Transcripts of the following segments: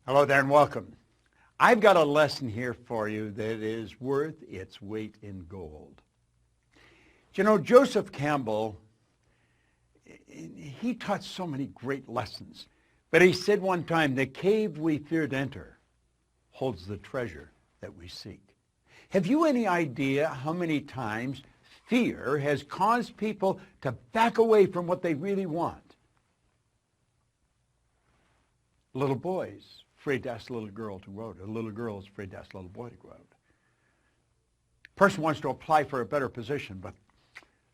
Hello there and welcome. I've got a lesson here for you that is worth its weight in gold. You know, Joseph Campbell, he taught so many great lessons. But he said one time, the cave we fear to enter holds the treasure that we seek. Have you any idea how many times fear has caused people to back away from what they really want? Little boys afraid to ask a little girl to go out. A little girl is afraid to ask a little boy to go out. A person wants to apply for a better position, but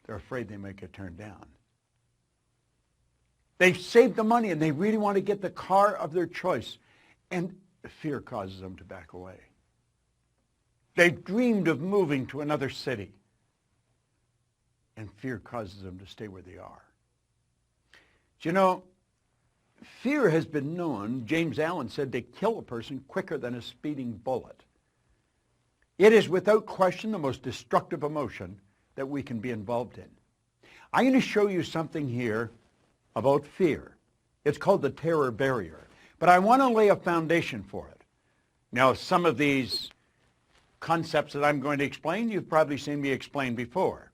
they're afraid they might get turned down. They've saved the money and they really want to get the car of their choice, and fear causes them to back away. They've dreamed of moving to another city, and fear causes them to stay where they are. Do you know, fear has been known, James Allen said, to kill a person quicker than a speeding bullet. It is without question the most destructive emotion that we can be involved in. I'm going to show you something here about fear. It's called the terror barrier. But I want to lay a foundation for it. Now, some of these concepts that I'm going to explain, you've probably seen me explain before.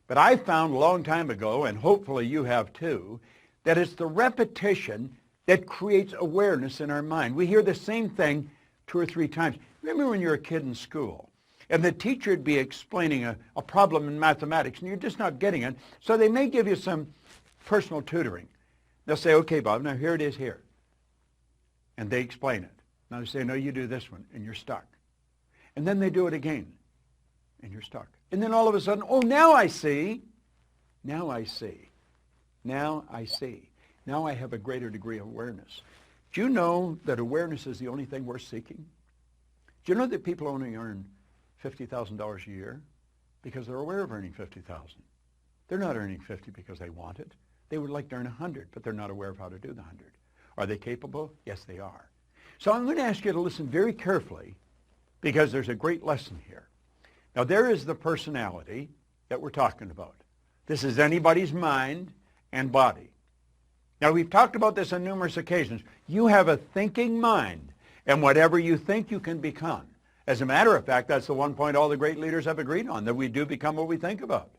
But I found a long time ago, and hopefully you have too, that it's the repetition that creates awareness in our mind. We hear the same thing 2 or 3 times. Remember when you're a kid in school, and the teacher would be explaining a problem in mathematics, and you're just not getting it, so they may give you some personal tutoring. They'll say, okay, Bob, now here it is here. And they explain it. Now they say, no, you do this one, and you're stuck. And then they do it again, and you're stuck. And then all of a sudden, oh, now I see. Now I see. Now I see. Now I have a greater degree of awareness. Do you know that awareness is the only thing worth seeking? Do you know that people only earn $50,000 a year because they're aware of earning $50,000? They're not earning 50 because they want it. They would like to earn 100, but they're not aware of how to do the 100. Are they capable? Yes, they are. So I'm going to ask you to listen very carefully because there's a great lesson here. Now, there is the personality that we're talking about. This is anybody's mind and body. Now, we've talked about this on numerous occasions. You have a thinking mind, and whatever you think, you can become. As a matter of fact, that's the one point all the great leaders have agreed on, that we do become what we think about.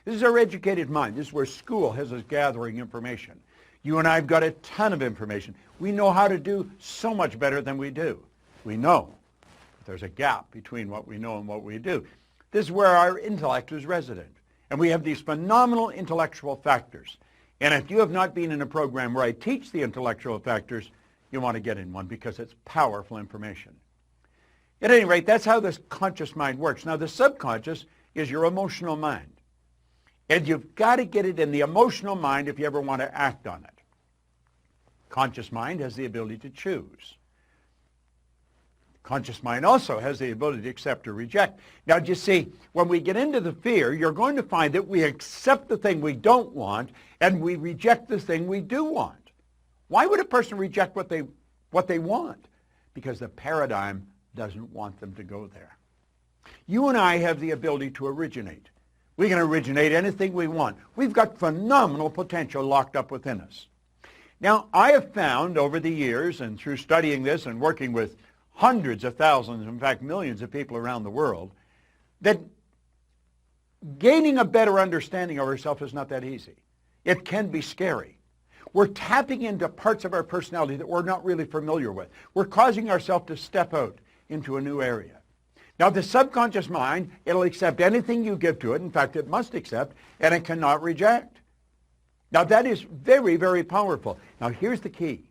This is our educated mind. This is where school has us gathering information. You and I have got a ton of information. We know how to do so much better than we do. We know. But there's a gap between what we know and what we do. This is where our intellect is resident. And we have these phenomenal intellectual factors. And if you have not been in a program where I teach the intellectual factors, you want to get in one because it's powerful information. At any rate, that's how this conscious mind works. Now, the subconscious is your emotional mind. And you've got to get it in the emotional mind if you ever want to act on it. Conscious mind has the ability to choose. Conscious mind also has the ability to accept or reject. Now, you see, when we get into the fear, you're going to find that we accept the thing we don't want and we reject the thing we do want. Why would a person reject what they want? Because the paradigm doesn't want them to go there. You and I have the ability to originate. We can originate anything we want. We've got phenomenal potential locked up within us. Now, I have found over the years and through studying this and working with hundreds of thousands, in fact, millions of people around the world, that gaining a better understanding of ourselves is not that easy. It can be scary. We're tapping into parts of our personality that we're not really familiar with. We're causing ourselves to step out into a new area. Now, the subconscious mind, it'll accept anything you give to it. In fact, it must accept, and it cannot reject. Now, that is very, very powerful. Now, here's the key.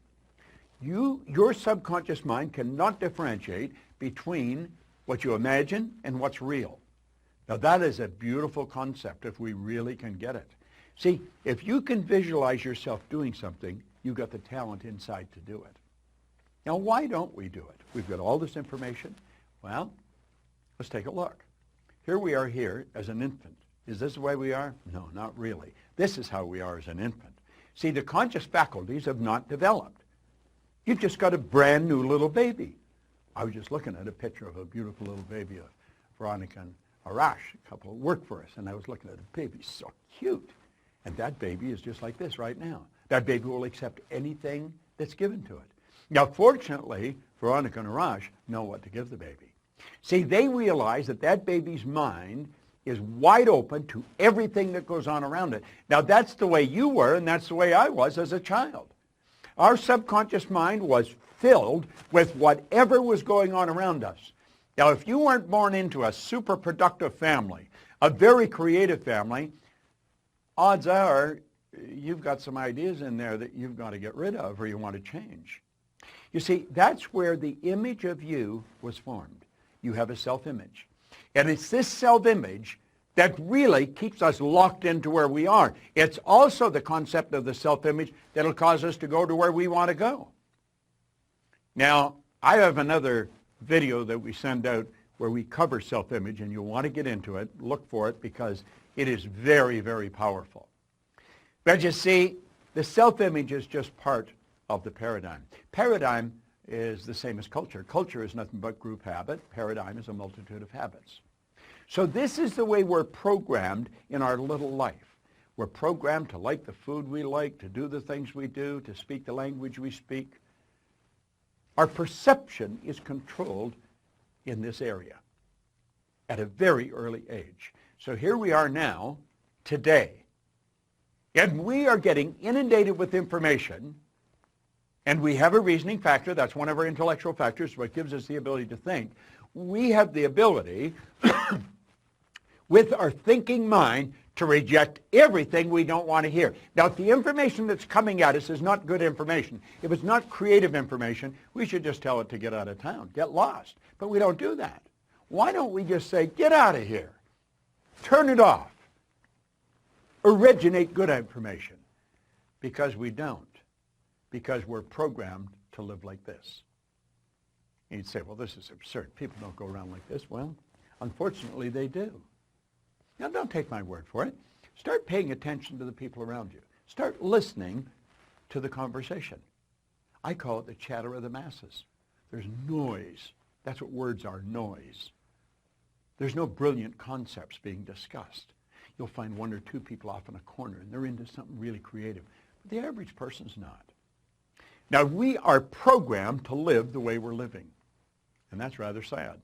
Your subconscious mind cannot differentiate between what you imagine and what's real. Now, that is a beautiful concept if we really can get it. See, if you can visualize yourself doing something, you've got the talent inside to do it. Now, why don't we do it? We've got all this information. Well, let's take a look. Here we are here as an infant. Is this the way we are? No, not really. This is how we are as an infant. See, the conscious faculties have not developed. You've just got a brand new little baby. I was just looking at a picture of a beautiful little baby of Veronica and Arash, a couple who work for us, and I was looking at the baby, so cute. And that baby is just like this right now. That baby will accept anything that's given to it. Now, fortunately, Veronica and Arash know what to give the baby. See, they realize that that baby's mind is wide open to everything that goes on around it. Now, that's the way you were, and that's the way I was as a child. Our subconscious mind was filled with whatever was going on around us. Now, if you weren't born into a super productive family, a very creative family, odds are you've got some ideas in there that you've got to get rid of or you want to change. You see, that's where the image of you was formed. You have a self-image. And it's this self-image that really keeps us locked into where we are. It's also the concept of the self-image that'll cause us to go to where we want to go. Now, I have another video that we send out where we cover self-image, and you'll want to get into it. Look for it because it is very, very powerful. But you see, the self-image is just part of the paradigm. Paradigm is the same as culture. Culture is nothing but group habit. Paradigm is a multitude of habits. So this is the way we're programmed in our little life. We're programmed to like the food we like, to do the things we do, to speak the language we speak. Our perception is controlled in this area at a very early age. So here we are now, today, and we are getting inundated with information, and we have a reasoning factor. That's one of our intellectual factors, what gives us the ability to think. We have the ability with our thinking mind to reject everything we don't want to hear. Now, if the information that's coming at us is not good information, if it's not creative information, we should just tell it to get out of town, get lost. But we don't do that. Why don't we just say, get out of here, turn it off, originate good information? Because we don't. Because we're programmed to live like this. And you'd say, well, this is absurd. People don't go around like this. Well, unfortunately, they do. Now, don't take my word for it. Start paying attention to the people around you. Start listening to the conversation. I call it the chatter of the masses. There's noise. That's what words are, noise. There's no brilliant concepts being discussed. You'll find one or two people off in a corner, and they're into something really creative. But the average person's not. Now, we are programmed to live the way we're living, and that's rather sad.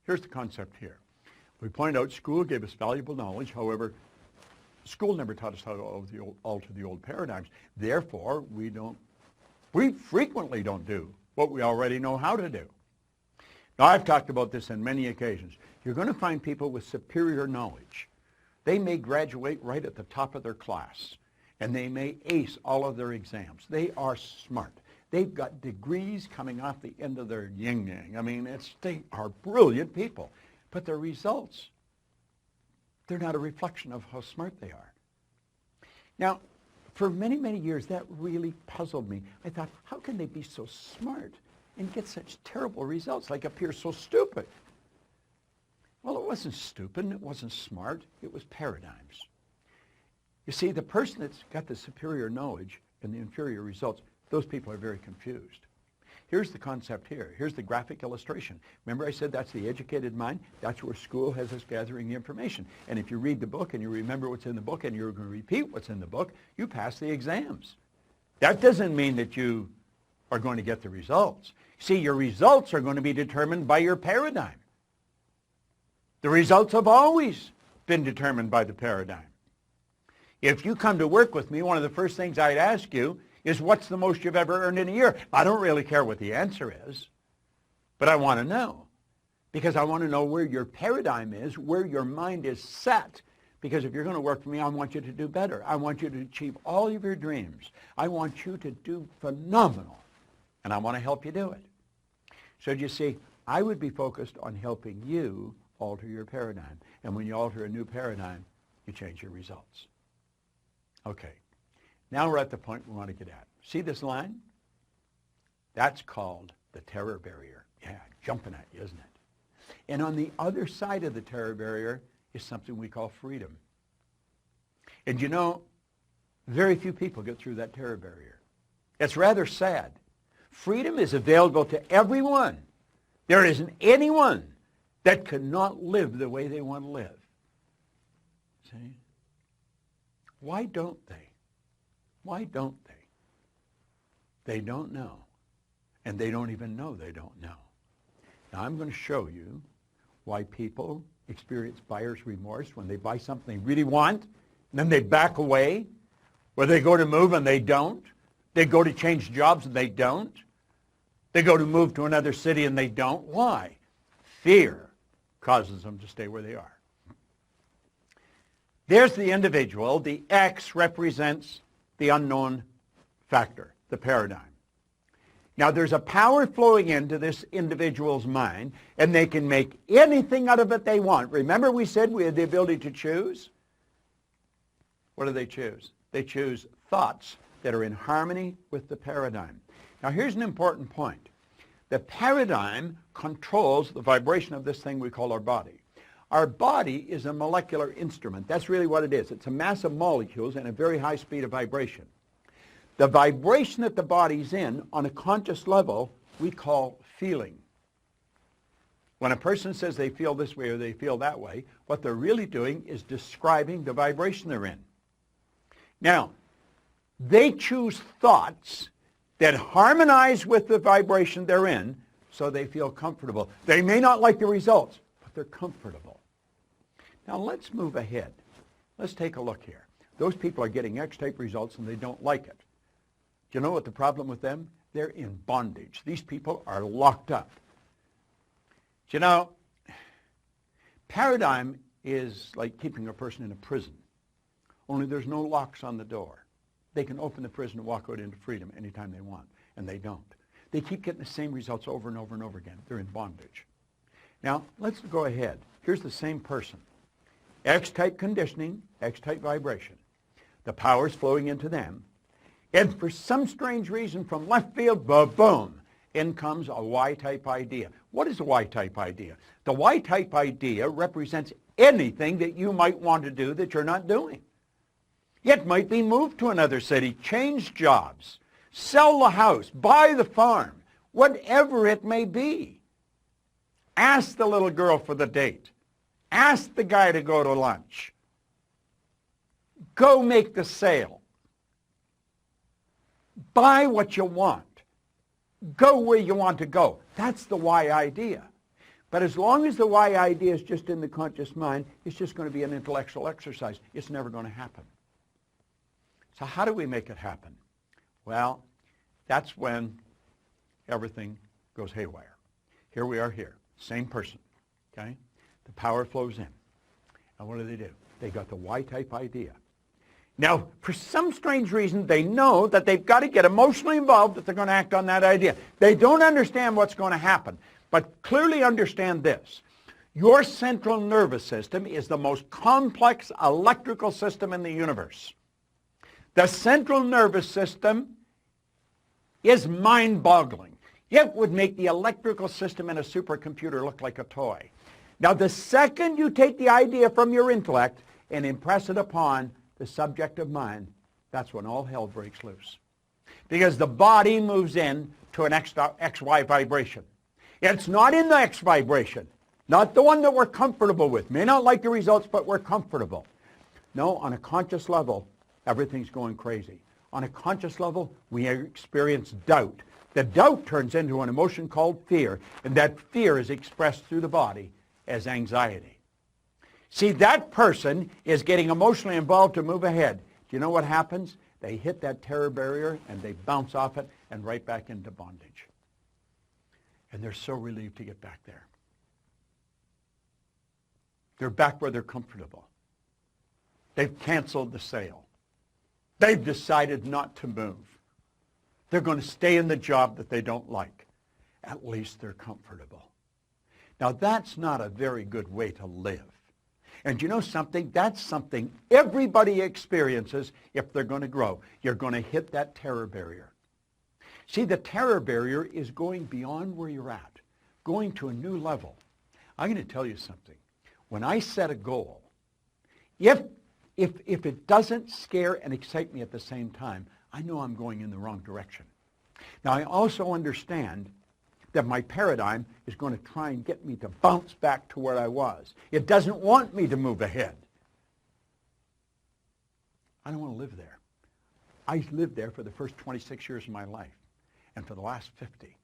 Here's the concept here. We point out school gave us valuable knowledge. However, school never taught us how to alter the old paradigms. Therefore, we frequently don't do what we already know how to do. Now, I've talked about this on many occasions. You're going to find people with superior knowledge. They may graduate right at the top of their class, and they may ace all of their exams. They are smart. They've got degrees coming off the end of their yin-yang. I mean, they are brilliant people. But their results, they're not a reflection of how smart they are. Now, for many, many years, that really puzzled me. I thought, how can they be so smart and get such terrible results, like appear so stupid? Well, it wasn't stupid, it wasn't smart, it was paradigms. You see, the person that's got the superior knowledge and the inferior results, those people are very confused. Here's the concept here. Here's the graphic illustration. Remember I said that's the educated mind? That's where school has us gathering the information. And if you read the book and you remember what's in the book and you're going to repeat what's in the book, you pass the exams. That doesn't mean that you are going to get the results. See, your results are going to be determined by your paradigm. The results have always been determined by the paradigm. If you come to work with me, one of the first things I'd ask you is, what's the most you've ever earned in a year? I don't really care what the answer is, but I want to know, because I want to know where your paradigm is, where your mind is set. Because if you're going to work for me, I want you to do better. I want you to achieve all of your dreams. I want you to do phenomenal, and I want to help you do it. So you see, I would be focused on helping you alter your paradigm. And when you alter a new paradigm, you change your results. Okay. Now we're at the point we want to get at. See this line? That's called the terror barrier. Yeah, jumping at you, isn't it? And on the other side of the terror barrier is something we call freedom. And you know, very few people get through that terror barrier. It's rather sad. Freedom is available to everyone. There isn't anyone that cannot live the way they want to live. See? Why don't they? Why don't they? They don't know. And they don't even know they don't know. Now I'm going to show you why people experience buyer's remorse when they buy something they really want, and then they back away, where they go to move and they don't. They go to change jobs and they don't. They go to move to another city and they don't. Why? Fear causes them to stay where they are. There's the individual. The X represents the unknown factor, the paradigm. Now, there's a power flowing into this individual's mind, and they can make anything out of it they want. Remember we said we had the ability to choose? What do they choose? They choose thoughts that are in harmony with the paradigm. Now, here's an important point. The paradigm controls the vibration of this thing we call our body. Our body is a molecular instrument. That's really what it is. It's a mass of molecules and a very high speed of vibration. The vibration that the body's in on a conscious level we call feeling. When a person says they feel this way or they feel that way, what they're really doing is describing the vibration they're in. Now, they choose thoughts that harmonize with the vibration they're in so they feel comfortable. They may not like the results, but they're comfortable. Now, let's move ahead. Let's take a look here. Those people are getting X-type results and they don't like it. Do you know what the problem with them? They're in bondage. These people are locked up. Do you know, paradigm is like keeping a person in a prison, only there's no locks on the door. They can open the prison and walk out into freedom anytime they want, and they don't. They keep getting the same results over and over and over again. They're in bondage. Now, let's go ahead. Here's the same person. X-type conditioning, X-type vibration. The power's flowing into them. And for some strange reason from left field, boom, in comes a Y-type idea. What is a Y-type idea? The Y-type idea represents anything that you might want to do that you're not doing. It might be move to another city, change jobs, sell the house, buy the farm, whatever it may be. Ask the little girl for the date. Ask the guy to go to lunch. Go make the sale. Buy what you want. Go where you want to go. That's the Y idea. But as long as the Y idea is just in the conscious mind, it's just going to be an intellectual exercise. It's never going to happen. So how do we make it happen? Well, that's when everything goes haywire. Here we are here, same person, okay? The power flows in. And what do? They got the Y-type idea. Now, for some strange reason, they know that they've got to get emotionally involved if they're going to act on that idea. They don't understand what's going to happen, but clearly understand this. Your central nervous system is the most complex electrical system in the universe. The central nervous system is mind-boggling. It would make the electrical system in a supercomputer look like a toy. Now, the second you take the idea from your intellect and impress it upon the subjective mind, that's when all hell breaks loose. Because the body moves in to an XY vibration. It's not in the X vibration, not the one that we're comfortable with. May not like the results, but we're comfortable. No, on a conscious level, everything's going crazy. On a conscious level, we experience doubt. The doubt turns into an emotion called fear, and that fear is expressed through the body as anxiety. See, that person is getting emotionally involved to move ahead. Do you know what happens? They hit that terror barrier, and they bounce off it and right back into bondage. And they're so relieved to get back there. They're back where they're comfortable. They've canceled the sale. They've decided not to move. They're going to stay in the job that they don't like. At least they're comfortable. Now, that's not a very good way to live. And you know something? That's something everybody experiences if they're going to grow. You're going to hit that terror barrier. See, the terror barrier is going beyond where you're at, going to a new level. I'm going to tell you something. When I set a goal, if it doesn't scare and excite me at the same time, I know I'm going in the wrong direction. Now, I also understand that my paradigm is going to try and get me to bounce back to where I was. It doesn't want me to move ahead. I don't want to live there. I lived there for the first 26 years of my life. And for the last 50,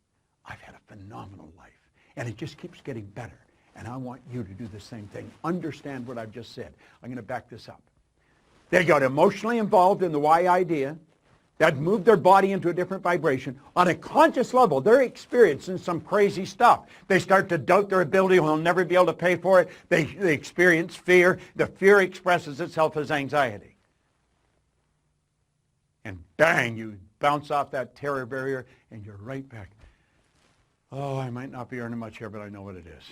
I've had a phenomenal life, and it just keeps getting better. And I want you to do the same thing. Understand what I've just said. I'm going to back this up. They got emotionally involved in the why idea. That moved their body into a different vibration. On a conscious level, they're experiencing some crazy stuff. They start to doubt their ability. They'll never be able to pay for it. They experience fear. The fear expresses itself as anxiety. And bang, you bounce off that terror barrier, and you're right back. Oh, I might not be earning much here, but I know what it is.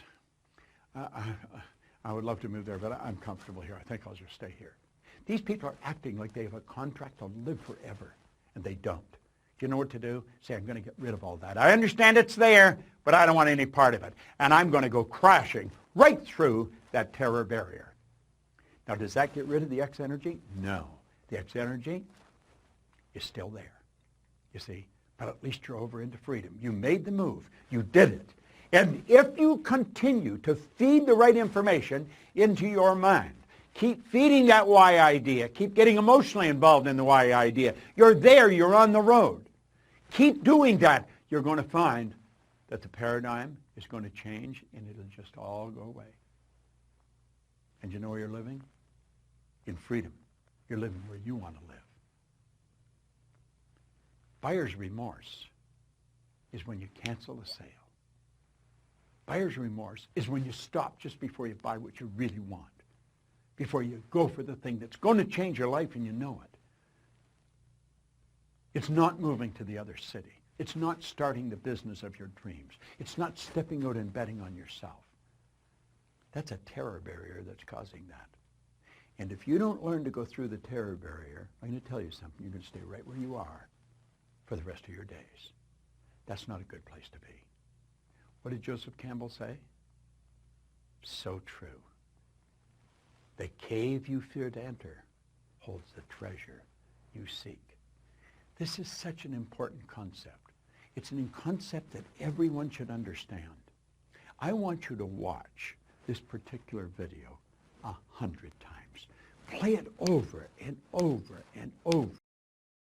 I would love to move there, but I'm comfortable here. I think I'll just stay here. These people are acting like they have a contract to live forever, and they don't. Do you know what to do? Say, I'm going to get rid of all that. I understand it's there, but I don't want any part of it. And I'm going to go crashing right through that terror barrier. Now, does that get rid of the X energy? No. The X energy is still there, you see. But at least you're over into freedom. You made the move. You did it. And if you continue to feed the right information into your mind, keep feeding that why idea, keep getting emotionally involved in the why idea, you're there, you're on the road. Keep doing that. You're going to find that the paradigm is going to change, and it'll just all go away. And you know where you're living? In freedom. You're living where you want to live. Buyer's remorse is when you cancel a sale. Buyer's remorse is when you stop just before you buy what you really want, before you go for the thing that's going to change your life and you know it. It's not moving to the other city. It's not starting the business of your dreams. It's not stepping out and betting on yourself. That's a terror barrier that's causing that. And if you don't learn to go through the terror barrier, I'm going to tell you something. You're going to stay right where you are for the rest of your days. That's not a good place to be. What did Joseph Campbell say? So true. The cave you fear to enter holds the treasure you seek. This is such an important concept. It's a concept that everyone should understand. I want you to watch this particular video 100 times. Play it over and over and over.